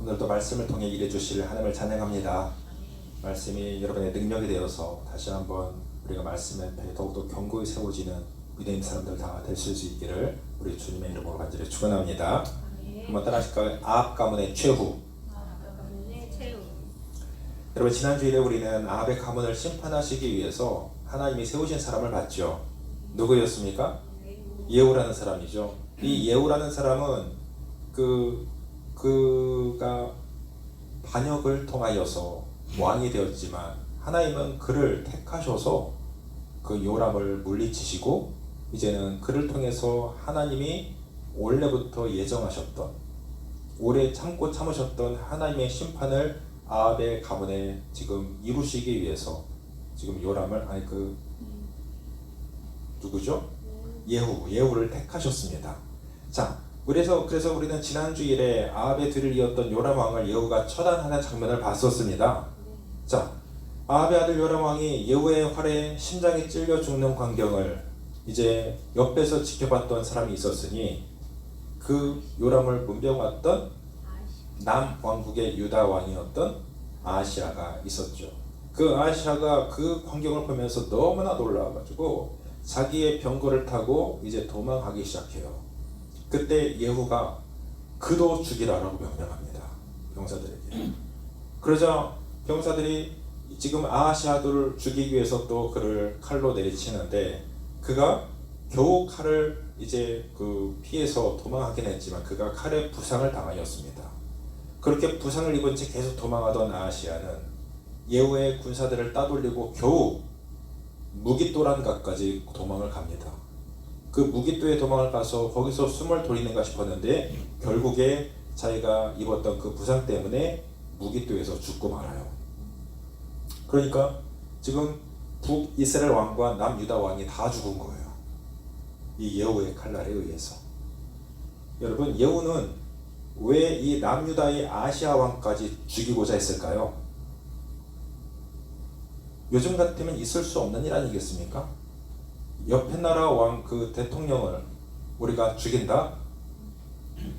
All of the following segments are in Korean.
오늘도 말씀을 통해 일해 주실 하나님을 찬양합니다. 말씀이 여러분의 능력이 되어서 다시 한번 우리가 말씀 앞에 더욱더 견고히 세워지는 믿음의 사람들 다 되실 수 있기를 우리 주님의 이름으로 간절히 축원합니다. 한번 따라하실까요? 아합 가문의 최후. 여러분, 지난 주일에 우리는 아합의 가문을 심판하시기 위해서 하나님이 세우신 사람을 봤죠. 누구였습니까? 예후라는 사람이죠. 이 예후라는 사람은 그가 반역을 통하여서 왕이 되었지만 하나님은 그를 택하셔서 그 요람을 물리치시고 이제는 그를 통해서 하나님이 원래부터 예정하셨던, 오래 참고 참으셨던 하나님의 심판을 아합의 가문에 지금 이루시기 위해서 지금 요람을 누구죠? 예후를 택하셨습니다. 자, 그래서 우리는 지난 주일에 아합의 뒤를 이었던 요람 왕을 예후가 처단하는 장면을 봤었습니다. 자, 아합의 아들 요람 왕이 예후의 활에 심장이 찔려 죽는 광경을 이제 옆에서 지켜봤던 사람이 있었으니 그 요람을 문병했던 남왕국의 유다 왕이었던 아하시아가 있었죠. 그 아하시아가 그 광경을 보면서 너무나 놀라워가지고 자기의 병거를 타고 이제 도망하기 시작해요. 그때 예후가 그도 죽이라라고 명령합니다. 병사들에게. 그러자 병사들이 지금 아하시아를 죽이기 위해서 또 그를 칼로 내리치는데 그가 겨우 칼을 이제 피해서 도망하긴 했지만 그가 칼에 부상을 당하였습니다. 그렇게 부상을 입은 채 계속 도망하던 아하시아는 예후의 군사들을 따돌리고 겨우 무깃도란가까지 도망을 갑니다. 그 무깃도에 도망을 가서 거기서 숨을 돌리는가 싶었는데 결국에 자기가 입었던 그 부상 때문에 무깃도에서 죽고 말아요. 그러니까 지금 북이스라엘 왕과 남유다 왕이 다 죽은 거예요. 이 예후의 칼날에 의해서. 여러분, 예후는 왜 이 남유다의 아시아 왕까지 죽이고자 했을까요? 요즘 같으면 있을 수 없는 일 아니겠습니까? 옆에 나라 왕 그 대통령을 우리가 죽인다?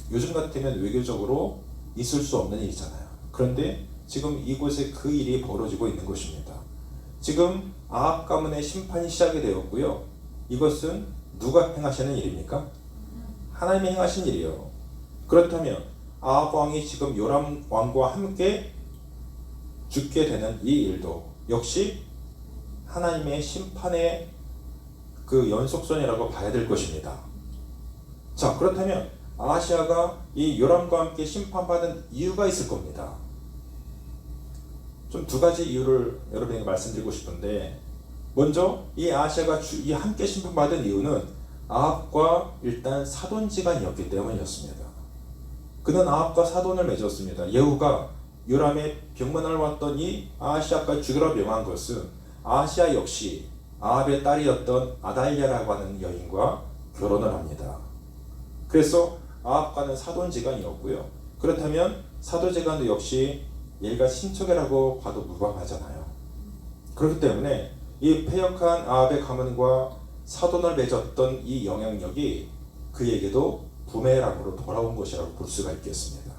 요즘 같으면 외교적으로 있을 수 없는 일이잖아요. 그런데 지금 이곳에 그 일이 벌어지고 있는 것입니다. 지금 아합 가문의 심판이 시작이 되었고요. 이것은 누가 행하시는 일입니까? 하나님이 행하신 일이에요. 그렇다면 아합 왕이 지금 요람 왕과 함께 죽게 되는 이 일도 역시 하나님의 심판의 그 연속선이라고 봐야 될 것입니다. 자, 그렇다면 아하시아가 이 요람과 함께 심판받은 이유가 있을 겁니다. 좀 두 가지 이유를 여러분에게 말씀드리고 싶은데, 먼저 이 아하시아가 이 함께 심판받은 이유는 아합과 일단 사돈지간이었기 때문이었습니다. 그는 아합과 사돈을 맺었습니다. 예후가 요람의 병문안을 왔던 이 아하시아까지 죽이라 명한 것은 아하시아 역시 아합의 딸이었던 아달랴라고 하는 여인과 결혼을 합니다. 그래서 아합과는 사돈지간이었고요. 그렇다면 사돈지간도 역시 얘가 친척이라고 봐도 무방하잖아요. 그렇기 때문에 이 패역한 아합의 가문과 사돈을 맺었던 이 영향력이 그에게도 부메랑으로 돌아온 것이라고 볼 수가 있겠습니다.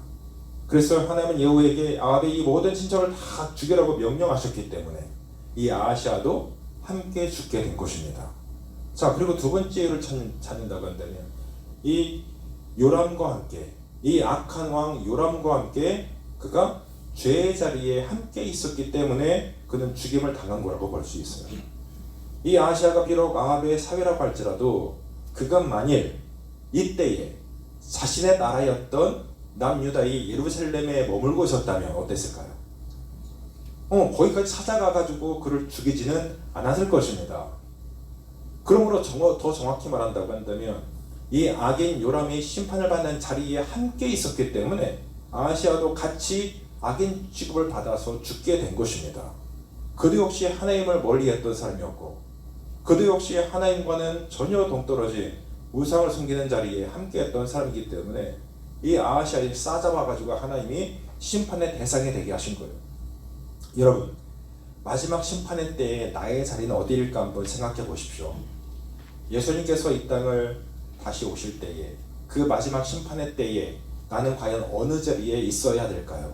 그래서 하나님은 예후에게 아합의 이 모든 친척을 다 죽이라고 명령하셨기 때문에 이 아하시아도 함께 죽게 된 것입니다. 자, 그리고 두 번째 이유를 찾는다고 한다면 이 요람과 함께, 이 악한 왕 요람과 함께 그가 죄의 자리에 함께 있었기 때문에 그는 죽임을 당한 거라고 볼 수 있어요. 이 아하시아가 비록 아합의 사위라고 할지라도 그가 만일 이때에 자신의 나라였던 남유다의 예루살렘에 머물고 있었다면 어땠을까요? 거기까지 찾아가가지고 그를 죽이지는 않았을 것입니다. 그러므로 더 정확히 말한다고 한다면 이 악인 요람이 심판을 받는 자리에 함께 있었기 때문에 아하시아도 같이 악인 취급을 받아서 죽게 된 것입니다. 그도 역시 하나님을 멀리했던 사람이었고 그도 역시 하나님과는 전혀 동떨어진 우상을 섬기는 자리에 함께했던 사람이기 때문에 이 아하시아를 싸잡아가지고 하나님이 심판의 대상이 되게 하신 거예요. 여러분, 마지막 심판의 때에 나의 자리는 어디일까 한번 생각해 보십시오. 예수님께서 이 땅을 다시 오실 때에 그 마지막 심판의 때에 나는 과연 어느 자리에 있어야 될까요?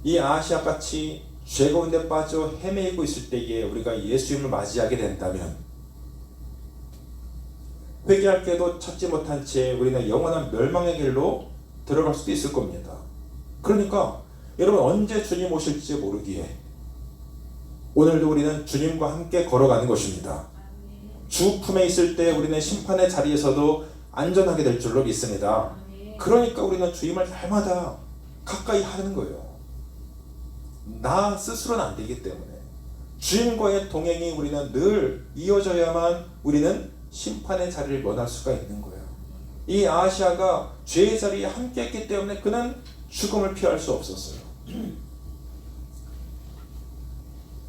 이 아하시아 같이 죄 가운데 빠져 헤매이고 있을 때에 우리가 예수님을 맞이하게 된다면 회개할 때도 찾지 못한 채 우리는 영원한 멸망의 길로 들어갈 수도 있을 겁니다. 그러니까 여러분 언제 주님 오실지 모르기에 오늘도 우리는 주님과 함께 걸어가는 것입니다. 주 품에 있을 때 우리는 심판의 자리에서도 안전하게 될 줄로 믿습니다. 그러니까 우리는 주님을 날마다 가까이 하는 거예요. 나 스스로는 안 되기 때문에 주님과의 동행이 우리는 늘 이어져야만 우리는 심판의 자리를 면할 수가 있는 거예요. 이 아하시아가 죄의 자리에 함께 했기 때문에 그는 죽음을 피할 수 없었어요.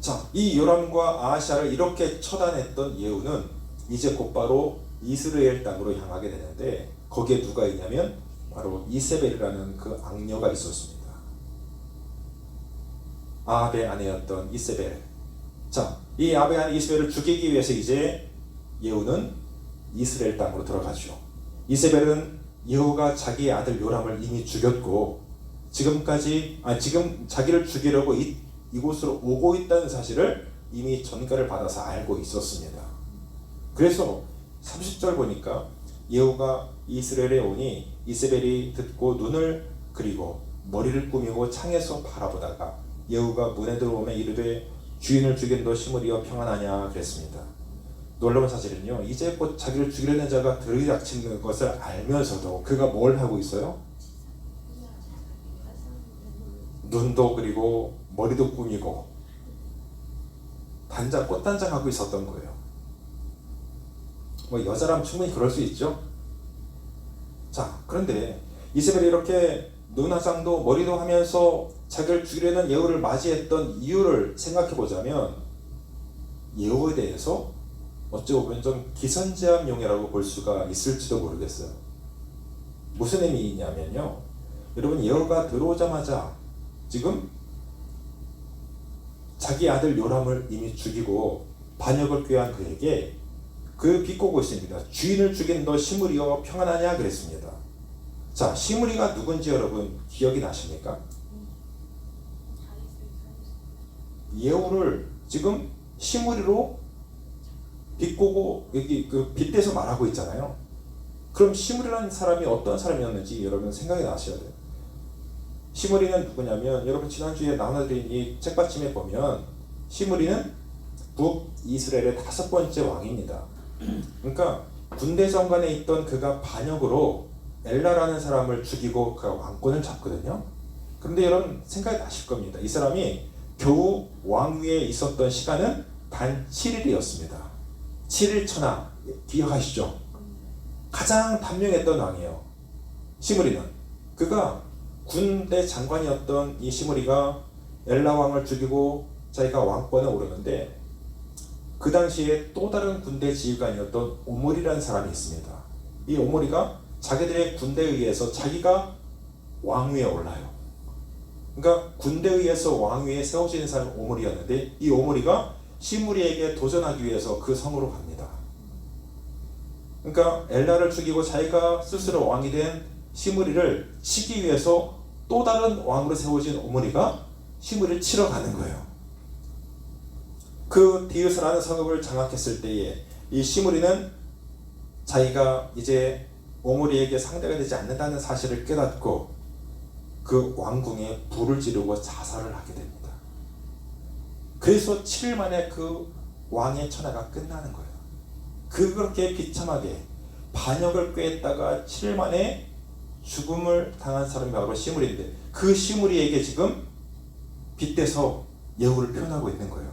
자, 이 요람과 아하시아를 이렇게 처단했던 예후는 이제 곧바로 이스라엘 땅으로 향하게 되는데 거기에 누가 있냐면 바로 이세벨이라는 그 악녀가 있었습니다. 아합의 아내였던 이세벨. 자, 이 아합의 아내 이세벨을 죽이기 위해서 이제 예후는 이스라엘 땅으로 들어가죠. 이세벨은 예후가 자기의 아들 요람을 이미 죽였고 지금 자기를 죽이려고 이곳으로 오고 있다는 사실을 이미 전가를 받아서 알고 있었습니다. 그래서 30절 보니까 예후가 이스라엘에 오니 이세벨이 듣고 눈을 그리고 머리를 꾸미고 창에서 바라보다가 예후가 문에 들어오며 이르되 주인을 죽인 너 시므리여 평안하냐 그랬습니다. 놀라운 사실은요, 이제 곧 자기를 죽이려는 자가 들이닥치는 것을 알면서도 그가 뭘 하고 있어요? 눈도 그리고 머리도 꾸미고 꽃단장하고 있었던 거예요. 뭐 여자라면 충분히 그럴 수 있죠. 자, 그런데 이세벨이 이렇게 눈 화장도 머리도 하면서 자기를 죽이려는 예후를 맞이했던 이유를 생각해 보자면 예후에 대해서 어찌 보면 좀 기선제압용이라고 볼 수가 있을지도 모르겠어요. 무슨 의미냐면요, 여러분 예후가 들어오자마자 지금 자기 아들 요람을 이미 죽이고 반역을 꾀한 그에게 비꼬고 있습니다. 주인을 죽인 너 시므리여 평안하냐 그랬습니다. 자, 시므리가 누군지 여러분 기억이 나십니까? 예후를 지금 시므리로 비꼬고 여기 빗대서 말하고 있잖아요. 그럼 시므리라는 사람이 어떤 사람이었는지 여러분 생각이 나셔야 돼요. 시므리는 누구냐면 여러분 지난주에 나눠드린 이 책받침에 보면 시므리는 북이스라엘의 5번째 왕입니다. 그러니까 군대 정관에 있던 그가 반역으로 엘라라는 사람을 죽이고 그가 왕권을 잡거든요. 그런데 여러분 생각이 나실 겁니다. 이 사람이 겨우 왕위에 있었던 시간은 단 7일이었습니다. 7일 천하 기억하시죠? 가장 단명했던 왕이에요. 시므리는 그가 군대 장관이었던 이 시므리가 엘라 왕을 죽이고 자기가 왕권에 오르는데 그 당시에 또 다른 군대 지휘관이었던 오므리라는 사람이 있습니다. 이 오므리가 자기들의 군대에 의해서 자기가 왕위에 올라요. 그러니까 군대에 의해서 왕위에 세워지는 사람이 오므리였는데 이 오므리가 시므리에게 도전하기 위해서 그 성으로 갑니다. 그러니까 엘라를 죽이고 자기가 스스로 왕이 된 시므리를 치기 위해서 또 다른 왕으로 세워진 오므리가 시므리를 치러 가는 거예요. 그 디귿이라는 성읍을 장악했을 때에 이 시므리는 자기가 이제 오므리에게 상대가 되지 않는다는 사실을 깨닫고 그 왕궁에 불을 지르고 자살을 하게 됩니다. 그래서 7일 만에 그 왕의 천하가 끝나는 거예요. 그렇게 비참하게 반역을 꾀했다가 7일 만에 죽음을 당한 사람이 바로 시므리인데 그 시므리에게 지금 빗대서 예후를 표현하고 있는 거예요.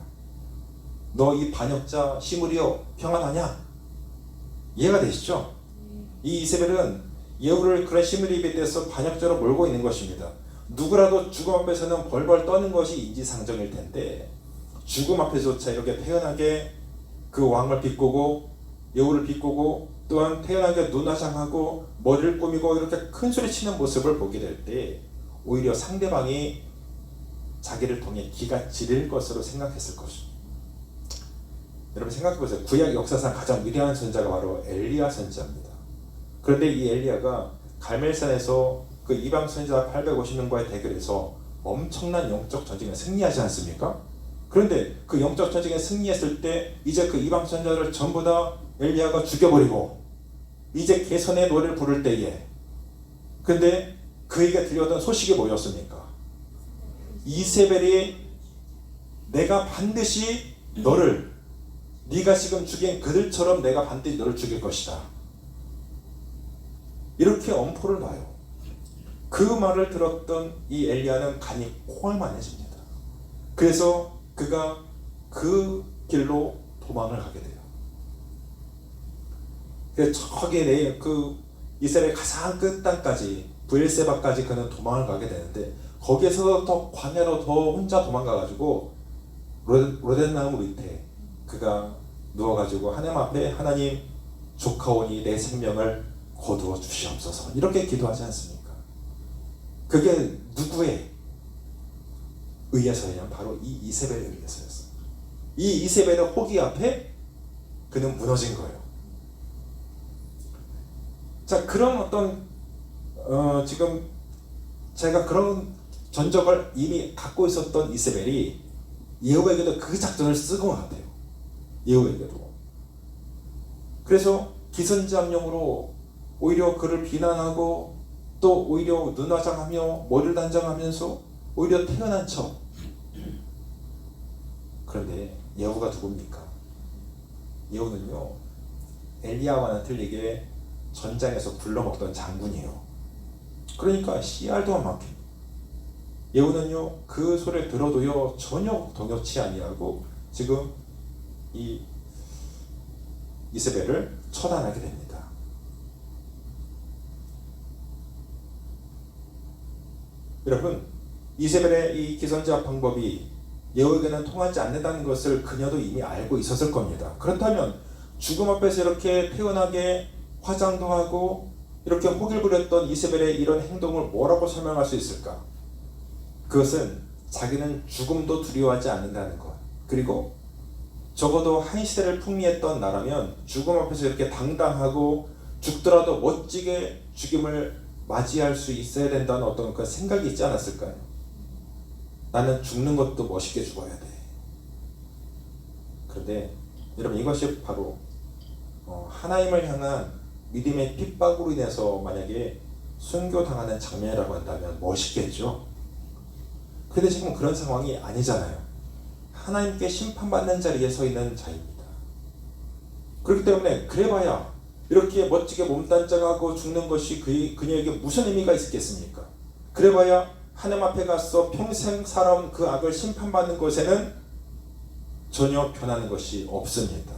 너 이 반역자 시므리여 평안하냐? 이해가 되시죠? 이 이세벨은 예후를 그런 시므리에 빗대서 반역자로 몰고 있는 것입니다. 누구라도 죽음 앞에서는 벌벌 떠는 것이 인지상정일 텐데 죽음 앞에서조차 이렇게 태연하게 그 왕을 비꼬고 예후를 비꼬고 또한 태연하게 눈화장하고 머리를 꾸미고 이렇게 큰 소리 치는 모습을 보게 될 때 오히려 상대방이 자기를 통해 기가 지릴 것으로 생각했을 것입니다. 여러분 생각해보세요. 구약 역사상 가장 위대한 선자가 바로 엘리야 선자입니다. 그런데 이 엘리야가 갈멜산에서 그 이방 선지자 850명과의 대결에서 엄청난 영적 전쟁에 승리하지 않습니까? 그런데 그 영적 전쟁에 승리했을 때 이제 그 이방 선지자를 전부 다 엘리야가 죽여버리고 이제 개선의 노래를 부를 때에, 근데 그에게 들려오던 소식이 뭐였습니까? 이세벨이 내가 반드시 너를, 네가 지금 죽인 그들처럼 내가 반드시 너를 죽일 것이다, 이렇게 엄포를 놔요. 그 말을 들었던 이 엘리야는 간이 콩알만해집니다. 그래서 그가 그 길로 도망을 가게 돼요. 그래서 저기 그 이스라엘 가장 끝 땅까지 브엘세바까지 그는 도망을 가게 되는데, 거기에서 더 광야로 더 혼자 도망가가지고 로덴나무 밑에 그가 누워가지고 하나님 앞에, 하나님 조카오니 내 생명을 거두어 주시옵소서, 이렇게 기도하지 않습니까? 그게 누구에 의해서냐면 바로 이 이세벨에 의해서였어요. 이 이세벨의 호기 앞에 그는 무너진 거예요. 자, 그런 어떤 지금 제가 그런 전적을 이미 갖고 있었던 이세벨이 예후에게도 그 작전을 쓰고 것 같아요. 예후에게도. 그래서 기선제압용으로 오히려 그를 비난하고 또 오히려 눈화장하며 머리를 단장하면서 오히려 태어난 척. 그런데 예후가 누굽니까? 예후는요, 엘리야와는 틀리게 전장에서 굴러먹던 장군이에요. 그러니까 씨알도 안 막혀. 예후는요, 그 소리를 들어도요 전혀 동요치 아니하고 지금 이 이세벨을 처단하게 됩니다. 여러분, 이세벨의 이 기선제압 방법이 예후에게는 통하지 않는다는 것을 그녀도 이미 알고 있었을 겁니다. 그렇다면 죽음 앞에서 이렇게 태연하게 화장도 하고 이렇게 호기를 부렸던 이세벨의 이런 행동을 뭐라고 설명할 수 있을까? 그것은 자기는 죽음도 두려워하지 않는다는 것, 그리고 적어도 한 시대를 풍미했던 나라면 죽음 앞에서 이렇게 당당하고 죽더라도 멋지게 죽임을 맞이할 수 있어야 된다는 어떤 그 생각이 있지 않았을까요? 나는 죽는 것도 멋있게 죽어야 돼. 그런데 여러분, 이것이 바로 하나님을 향한 믿음의 핍박으로 인해서 만약에 순교당하는 장면이라고 한다면 멋있겠죠. 그런데 지금 그런 상황이 아니잖아요. 하나님께 심판받는 자리에 서 있는 자입니다. 그렇기 때문에 그래봐야 이렇게 멋지게 몸단장하고 죽는 것이 그녀에게 무슨 의미가 있겠습니까? 그래봐야 하나님 앞에 가서 평생 살아온 그 악을 심판받는 것에는 전혀 변하는 것이 없습니다.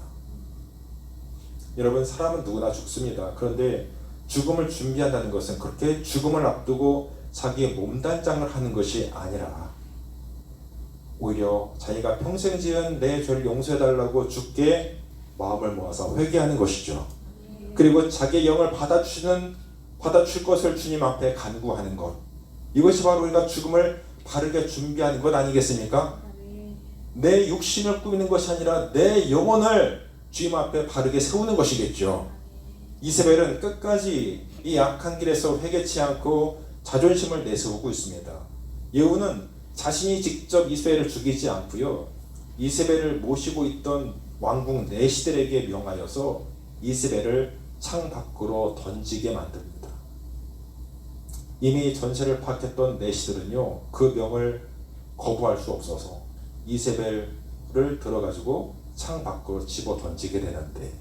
여러분, 사람은 누구나 죽습니다. 그런데 죽음을 준비한다는 것은 그렇게 죽음을 앞두고 자기의 몸단장을 하는 것이 아니라 오히려 자기가 평생 지은 내 죄를 용서해달라고 주께 마음을 모아서 회개하는 것이죠. 그리고 자기의 영을 받아줄 것을 주님 앞에 간구하는 것, 이것이 바로 우리가 죽음을 바르게 준비하는 것 아니겠습니까? 내 육신을 꾸미는 것이 아니라 내 영혼을 주님 앞에 바르게 세우는 것이겠죠. 이세벨은 끝까지 이 악한 길에서 회개치 않고 자존심을 내세우고 있습니다. 예후는 자신이 직접 이세벨을 죽이지 않고요, 이세벨을 모시고 있던 왕궁 내시들에게 명하여서 이세벨을 창 밖으로 던지게 만듭니다. 이미 전세를 파악했던 내시들은요, 그 명을 거부할 수 없어서 이세벨을 들어가지고 창 밖으로 집어 던지게 되는데,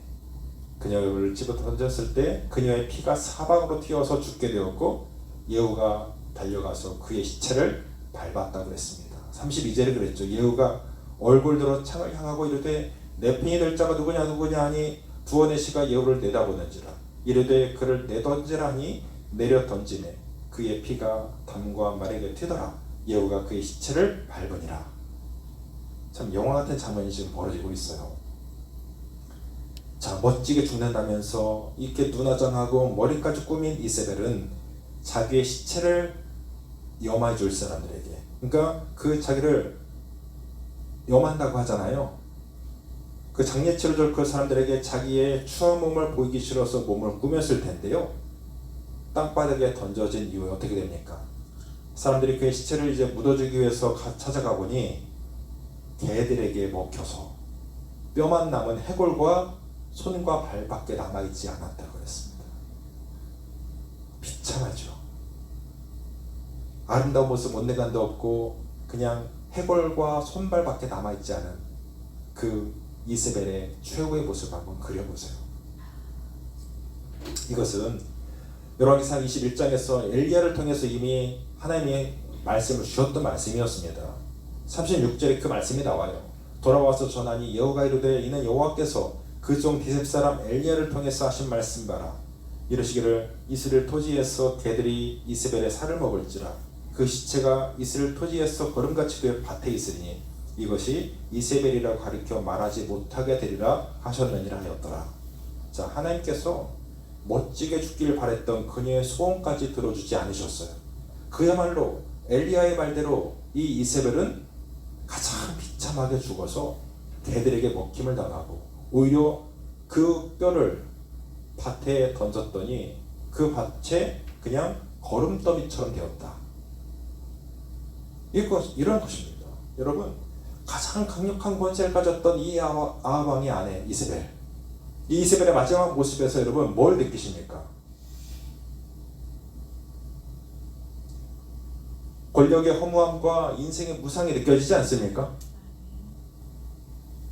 그녀를 집어 던졌을 때 그녀의 피가 사방으로 튀어서 죽게 되었고, 예후가 달려가서 그의 시체를 밟았다고 그랬습니다. 32절에 그랬죠. 예후가 얼굴 들어 창을 향하고 이르되 내 편이 될 자가 누구냐 하니 두어 내시가 예후를 내다보는지라. 이르되 그를 내던지라 하니 내려 던지매 그의 피가 담과 말에게 튀더라. 예후가 그의 시체를 밟으니라. 참 영화 같은 장면이 지금 벌어지고 있어요. 자, 멋지게 죽는다면서 이렇게 눈화장하고 머리까지 꾸민 이세벨은 자기의 시체를 염해 줄 사람들에게, 그러니까 그 자기를 염한다고 하잖아요. 그 장례치를 줄 그 사람들에게 자기의 추한 몸을 보이기 싫어서 몸을 꾸몄을 텐데요, 땅바닥에 던져진 이후에 어떻게 됩니까? 사람들이 그의 시체를 이제 묻어주기 위해서 찾아가 보니 개들에게 먹혀서 뼈만 남은 해골과 손과 발밖에 남아있지 않았다고 했습니다. 비참하죠. 아름다운 모습 온데간도 없고 그냥 해골과 손발밖에 남아있지 않은 그 이세벨의 최후의 모습을 한번 그려보세요. 이것은 열왕기상 21장에서 엘리야를 통해서 이미 하나님이 말씀을 주셨던 말씀이었습니다. 36절에 그 말씀이 나와요. 돌아와서 전하니 여호와가 이르되 이는 여호와께서 그 종 디셉 사람 엘리야를 통해서 하신 말씀 봐라. 이르시기를 이스라엘 토지에서 개들이 이세벨의 살을 먹을지라 그 시체가 이스라엘 토지에서 거름같이 되어 밭에 있으니 이것이 이세벨이라 가리켜 말하지 못하게 되리라 하셨느니라 하였더라. 자, 하나님께서 멋지게 죽기를 바랬던 그녀의 소원까지 들어주지 않으셨어요. 그야말로 엘리야의 말대로 이 이세벨은 가장 비참하게 죽어서 개들에게 먹힘을 당하고 오히려 그 뼈를 밭에 던졌더니 그 밭에 그냥 거름더미처럼 되었다. 이런 것입니다. 여러분, 가장 강력한 권세를 가졌던 이 아합 왕의 아내 이세벨, 이 이세벨의 마지막 모습에서 여러분 뭘 느끼십니까? 권력의 허무함과 인생의 무상이 느껴지지 않습니까?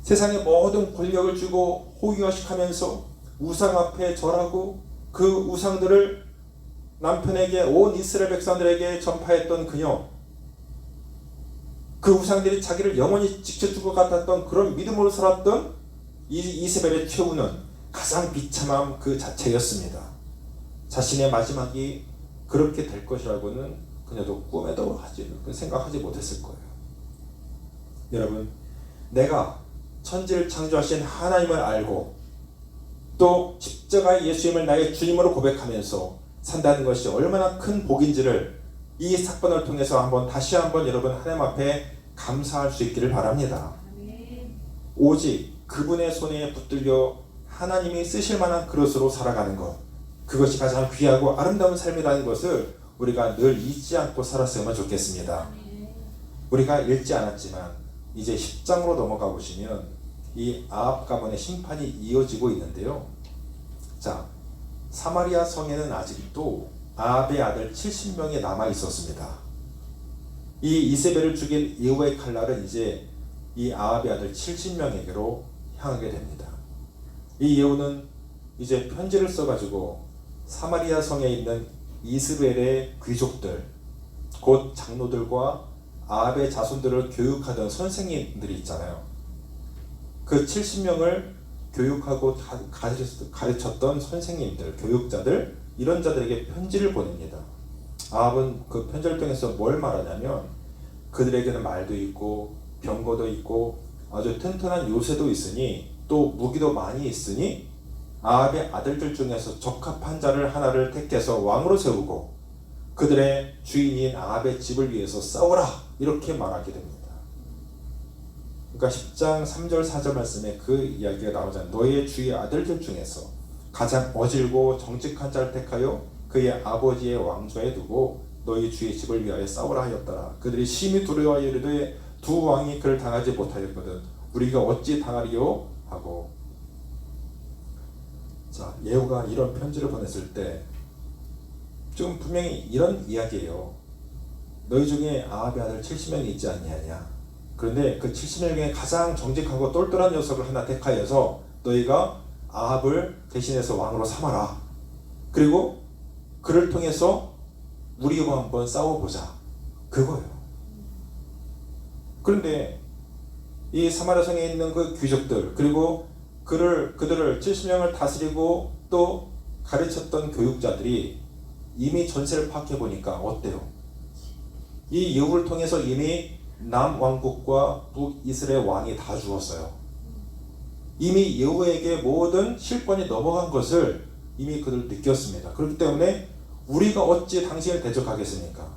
세상의 모든 권력을 주고 호의화식하면서 우상 앞에 절하고 그 우상들을 남편에게 온 이스라엘 백성들에게 전파했던 그녀, 그 우상들이 자기를 영원히 지켜줄 것 같았던 그런 믿음으로 살았던 이세벨의 최후는 가장 비참함 그 자체였습니다. 자신의 마지막이 그렇게 될 것이라고는 그녀도 꿈에도 생각하지 못했을 거예요. 여러분, 내가 천지를 창조하신 하나님을 알고 또 십자가의 예수님을 나의 주님으로 고백하면서 산다는 것이 얼마나 큰 복인지를 이 사건을 통해서 다시 한번 여러분 하나님 앞에 감사할 수 있기를 바랍니다. 오직 그분의 손에 붙들려 하나님이 쓰실 만한 그릇으로 살아가는 것, 그것이 가장 귀하고 아름다운 삶이라는 것을 우리가 늘 잊지 않고 살았으면 좋겠습니다. 우리가 읽지 않았지만 이제 10장으로 넘어가 보시면 이 아합 가문의 심판이 이어지고 있는데요. 자, 사마리아 성에는 아직도 아합의 아들 70명이 남아 있었습니다. 이 이세벨을 죽인 예후의 칼날은 이제 이 아합의 아들 70명에게로 향하게 됩니다. 이 예후는 이제 편지를 써가지고 사마리아 성에 있는 이스라엘의 귀족들, 곧 장로들과 아합의 자손들을 교육하던 선생님들이 있잖아요. 그 70명을 교육하고 가르쳤던 선생님들, 교육자들, 이런 자들에게 편지를 보냅니다. 아합은 그 편지를 통해서 뭘 말하냐면 그들에게는 말도 있고 병거도 있고 아주 튼튼한 요새도 있으니 또 무기도 많이 있으니 아합의 아들들 중에서 적합한 자를 하나를 택해서 왕으로 세우고 그들의 주인인 아합의 집을 위해서 싸우라, 이렇게 말하게 됩니다. 그러니까 10장 3절 4절 말씀에 그 이야기가 나오잖아요. 너의 주의 아들들 중에서 가장 어질고 정직한 자를 택하여 그의 아버지의 왕좌에 두고 너희 주의 집을 위하여 싸우라 하였더라. 그들이 심히 두려워하여 이르되 두 왕이 그를 당하지 못하였거든 우리가 어찌 당하리요 하고. 자, 예후가 이런 편지를 보냈을 때 지금 분명히 이런 이야기예요. 너희 중에 아합의 아들 70명이 있지 않느냐. 그런데 그 70명 중에 가장 정직하고 똘똘한 녀석을 하나 택하여서 너희가 아합을 대신해서 왕으로 삼아라. 그리고 그를 통해서 우리와 한번 싸워보자. 그거예요. 그런데 이 사마리아 성에 있는 그 귀족들, 그리고 그들을 70명을 다스리고 또 가르쳤던 교육자들이 이미 전세를 파악해 보니까 어때요? 이 예후를 통해서 이미 남왕국과 북이스라엘 왕이 다 죽었어요. 이미 예후에게 모든 실권이 넘어간 것을 이미 그들 느꼈습니다. 그렇기 때문에 우리가 어찌 당신을 대적하겠습니까?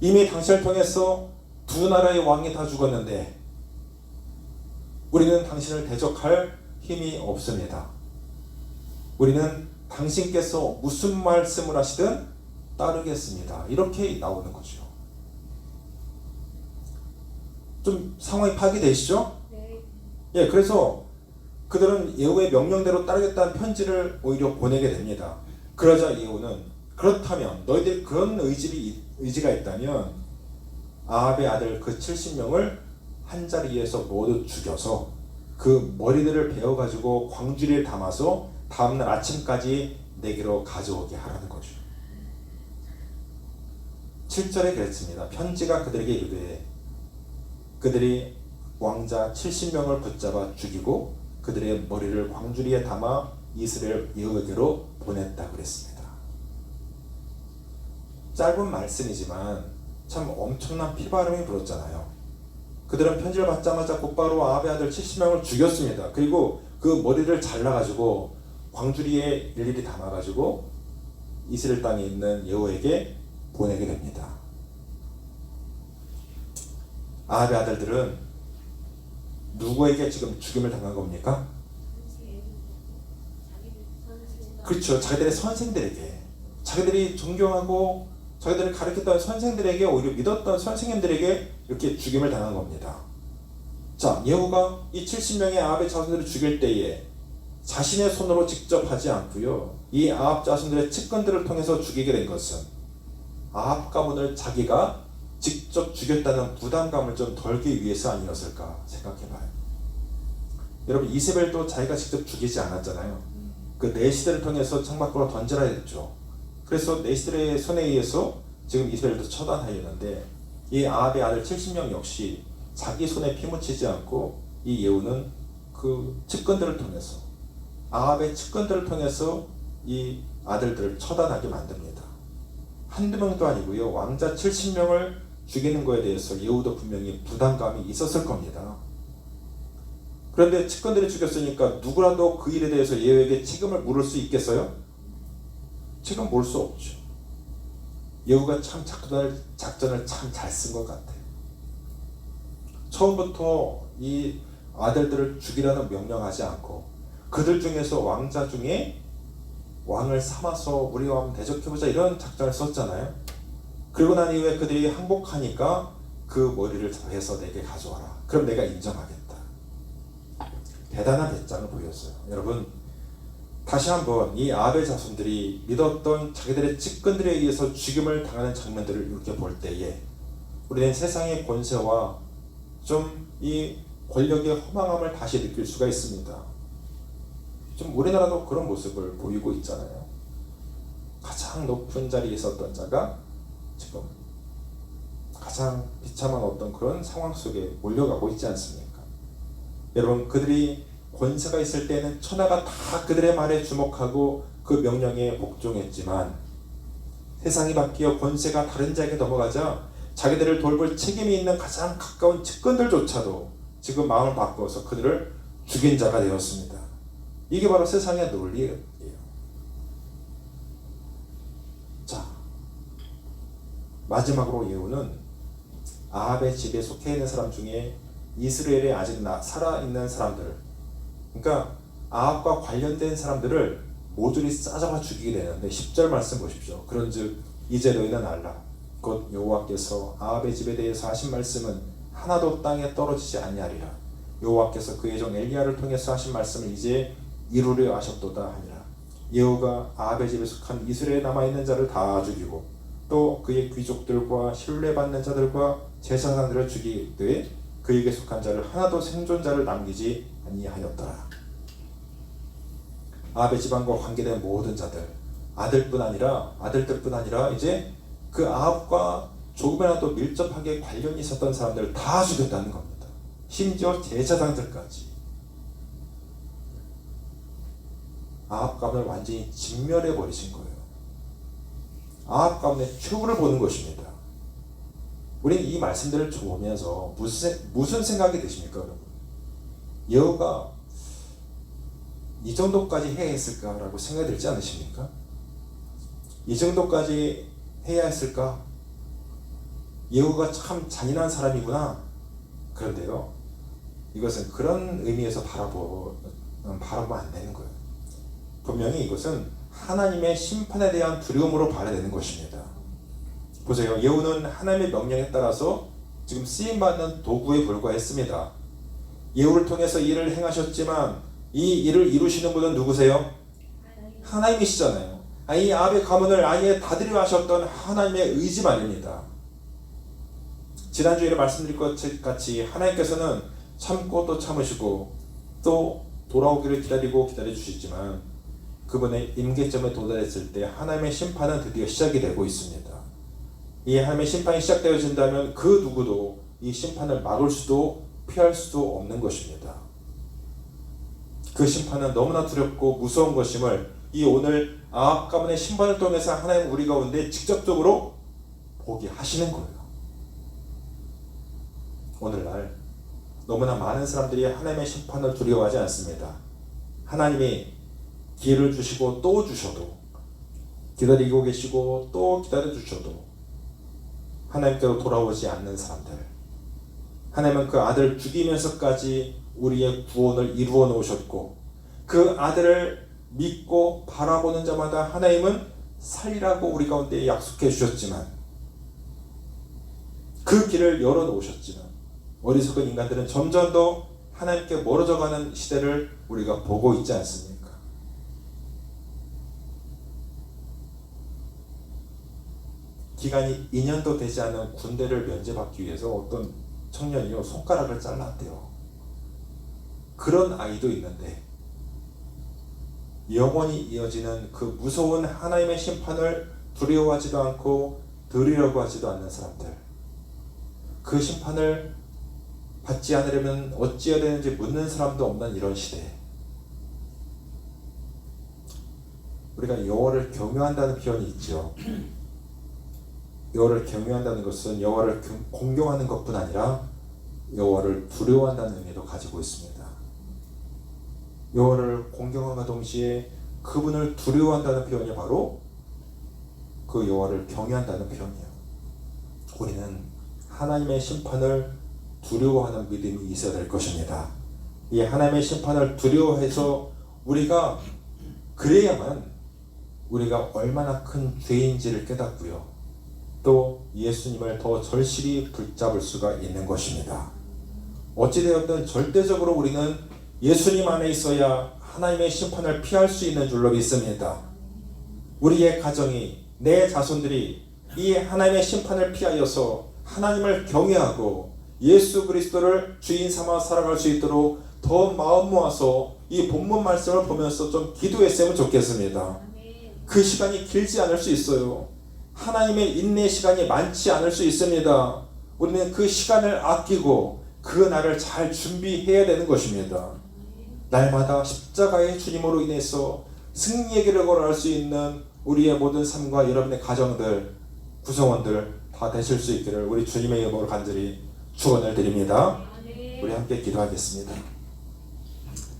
이미 당신을 통해서 두 나라의 왕이 다 죽었는데 우리는 당신을 대적할 힘이 없습니다. 우리는 당신께서 무슨 말씀을 하시든 따르겠습니다. 이렇게 나오는 거죠. 좀 상황이 파악이 되시죠? 네. 예, 그래서 그들은 예후의 명령대로 따르겠다는 편지를 오히려 보내게 됩니다. 그러자 예후는 그렇다면 너희들 그런 의지가 있다면 아합의 아들 그 70명을 한 자리에서 모두 죽여서 그 머리들을 베어가지고 광주리에 담아서 다음날 아침까지 내게로 가져오게 하라는 거죠. 7절에 그랬습니다. 편지가 그들에게 이르되 그들이 왕자 70명을 붙잡아 죽이고 그들의 머리를 광주리에 담아 이스라엘 예후에게로 보냈다 그랬습니다. 짧은 말씀이지만 참 엄청난 피바람이 불었잖아요. 그들은 편지를 받자마자 곧바로 아합의 아들 70명을 죽였습니다. 그리고 그 머리를 잘라가지고 광주리에 일일이 담아가지고 이스라엘 땅에 있는 예후에게 보내게 됩니다. 아합의 아들들은 누구에게 지금 죽임을 당한 겁니까? 그렇죠. 자기들의 선생들에게, 자기들이 존경하고 자기들을 가르쳤던 선생들에게, 오히려 믿었던 선생님들에게 이렇게 죽임을 당한 겁니다. 자, 예후가 이 70명의 아합의 자손들을 죽일 때에 자신의 손으로 직접 하지 않고요, 이 아합 자손들의 측근들을 통해서 죽이게 된 것은 아합 가문을 자기가 직접 죽였다는 부담감을 좀 덜기 위해서 아니었을까 생각해봐요. 여러분, 이세벨도 자기가 직접 죽이지 않았잖아요. 그 내시들을 통해서 창밖으로 던지라 했죠. 그래서 내시들의 손에 의해서 지금 이스라엘도 처단하였는데, 이 아합의 아들 70명 역시 자기 손에 피 묻히지 않고 이 예후는 그 측근들을 통해서, 아합의 측근들을 통해서 이 아들들을 처단하게 만듭니다. 한두 명도 아니고요, 왕자 70명을 죽이는 것에 대해서 예후도 분명히 부담감이 있었을 겁니다. 그런데 측근들이 죽였으니까 누구라도 그 일에 대해서 예후에게 책임을 물을 수 있겠어요? 책임 물을 수 없죠. 예후가 참 작전을 참 잘 쓴 것 같아요. 처음부터 이 아들들을 죽이라는 명령하지 않고 그들 중에서 왕자 중에 왕을 삼아서 우리 왕 대적해보자 이런 작전을 썼잖아요. 그리고 난 이후에 그들이 항복하니까 그 머리를 해서 내게 가져와라. 그럼 내가 인정하겠다. 대단한 배짱을 보였어요. 여러분, 다시 한번 이 아합의 자손들이 믿었던 자기들의 측근들에 의해서 죽임을 당하는 장면들을 이렇게 볼 때에 우리는 세상의 권세와 좀 이 권력의 허망함을 다시 느낄 수가 있습니다. 좀 우리나라도 그런 모습을 보이고 있잖아요. 가장 높은 자리에 있었던 자가 지금 가장 비참한 어떤 그런 상황 속에 몰려가고 있지 않습니까? 여러분, 그들이 권세가 있을 때는 천하가 다 그들의 말에 주목하고 그 명령에 복종했지만 세상이 바뀌어 권세가 다른 자에게 넘어가자 자기들을 돌볼 책임이 있는 가장 가까운 측근들조차도 지금 마음을 바꿔서 그들을 죽인 자가 되었습니다. 이게 바로 세상의 논리예요. 자, 마지막으로 예후는 아합의 집에 속해 있는 사람 중에 이스라엘에 아직 살아있는 사람들, 그러니까 아합과 관련된 사람들을 모조리 싸잡아 죽이게 되는데 10절 말씀 보십시오. 그런즉 이제 너희는 알라. 곧 여호와께서 아합의 집에 대해서 하신 말씀은 하나도 땅에 떨어지지 아니하리라. 여호와께서 그의 종 엘리야를 통해서 하신 말씀을 이제 이루려 하셨도다 하니라. 예후가 아합의 집에 속한 이스라엘에 남아있는 자를 다 죽이고 또 그의 귀족들과 신뢰받는 자들과 제사장들을 죽이되 그에게 속한 자를 하나도 생존자를 남기지 아니하였더라. 아합의 집안과 관계된 모든 자들, 아들들뿐 아니라 이제 그 아합과 조금이라도 밀접하게 관련이 있었던 사람들을 다 죽였다는 겁니다. 심지어 제사장들까지. 아합 가문을 완전히 진멸해 버리신 거예요. 아합 가문의 최후를 보는 것입니다. 우리는 이 말씀들을 보면서 무슨 생각이 드십니까, 여러분? 예후가 이 정도까지 해야 했을까라고 생각이 들지 않으십니까? 이 정도까지 해야 했을까? 예후가 참 잔인한 사람이구나. 그런데요, 이것은 그런 의미에서 바라보면 안 되는 거예요. 분명히 이것은 하나님의 심판에 대한 두려움으로 봐야 되는 것입니다. 보세요. 예후는 하나님의 명령에 따라서 지금 쓰임받는 도구에 불과했습니다. 예후를 통해서 이 일을 행하셨지만 이 일을 이루시는 분은 누구세요? 하나님이시잖아요. 이 아합의 가문을 아예 다스려 하셨던 하나님의 의지 말입니다. 지난주에 말씀드린 것 같이 하나님께서는 참고 또 참으시고 또 돌아오기를 기다리고 기다려주시지만 그분의 임계점에 도달했을 때 하나님의 심판은 드디어 시작이 되고 있습니다. 이 하나님의 심판이 시작되어진다면 그 누구도 이 심판을 막을 수도 피할 수도 없는 것입니다. 그 심판은 너무나 두렵고 무서운 것임을 이 오늘 아합 가문의 심판을 통해서 하나님 우리 가운데 직접적으로 보게 하시는 거예요. 오늘날 너무나 많은 사람들이 하나님의 심판을 두려워하지 않습니다. 하나님이 기회를 주시고 또 주셔도, 기다리고 계시고 또 기다려 주셔도 하나님께로 돌아오지 않는 사람들, 하나님은 그 아들을 죽이면서까지 우리의 구원을 이루어 놓으셨고 그 아들을 믿고 바라보는 자마다 하나님은 살리라고 우리 가운데 약속해 주셨지만 그 길을 열어 놓으셨지만 어리석은 인간들은 점점 더 하나님께 멀어져가는 시대를 우리가 보고 있지 않습니까? 기간이 2년도 되지 않은 군대를 면제받기 위해서 어떤 청년이요 손가락을 잘랐대요. 그런 아이도 있는데 영원히 이어지는 그 무서운 하나님의 심판을 두려워하지도 않고 들으려고 하지도 않는 사람들, 그 심판을 받지 않으려면 어찌해야 되는지 묻는 사람도 없는 이런 시대, 우리가 여호와를 경외한다는 표현이 있죠. 여호와를 경외한다는 것은 여호와를 공경하는 것뿐 아니라 여호와를 두려워한다는 의미도 가지고 있습니다. 여호와를 공경함과 동시에 그분을 두려워한다는 표현이 바로 그 여호와를 경외한다는 표현이에요. 우리는 하나님의 심판을 두려워하는 믿음이 있어야 될 것입니다. 이 하나님의 심판을 두려워해서 우리가 그래야만 우리가 얼마나 큰 죄인지를 깨닫고요, 또 예수님을 더 절실히 붙잡을 수가 있는 것입니다. 어찌되었든 절대적으로 우리는 예수님 안에 있어야 하나님의 심판을 피할 수 있는 줄로 믿습니다. 우리의 가정이, 내 자손들이 이 하나님의 심판을 피하여서 하나님을 경외하고 예수 그리스도를 주인 삼아 살아갈 수 있도록 더 마음 모아서 이 본문 말씀을 보면서 좀 기도했으면 좋겠습니다. 그 시간이 길지 않을 수 있어요. 하나님의 인내 시간이 많지 않을 수 있습니다. 우리는 그 시간을 아끼고 그 날을 잘 준비해야 되는 것입니다. 날마다 십자가의 주님으로 인해서 승리의 길을 걸어갈 수 있는 우리의 모든 삶과 여러분의 가정들, 구성원들 다 되실 수 있기를 우리 주님의 이름으로 간절히 축원을 드립니다. 우리 함께 기도하겠습니다.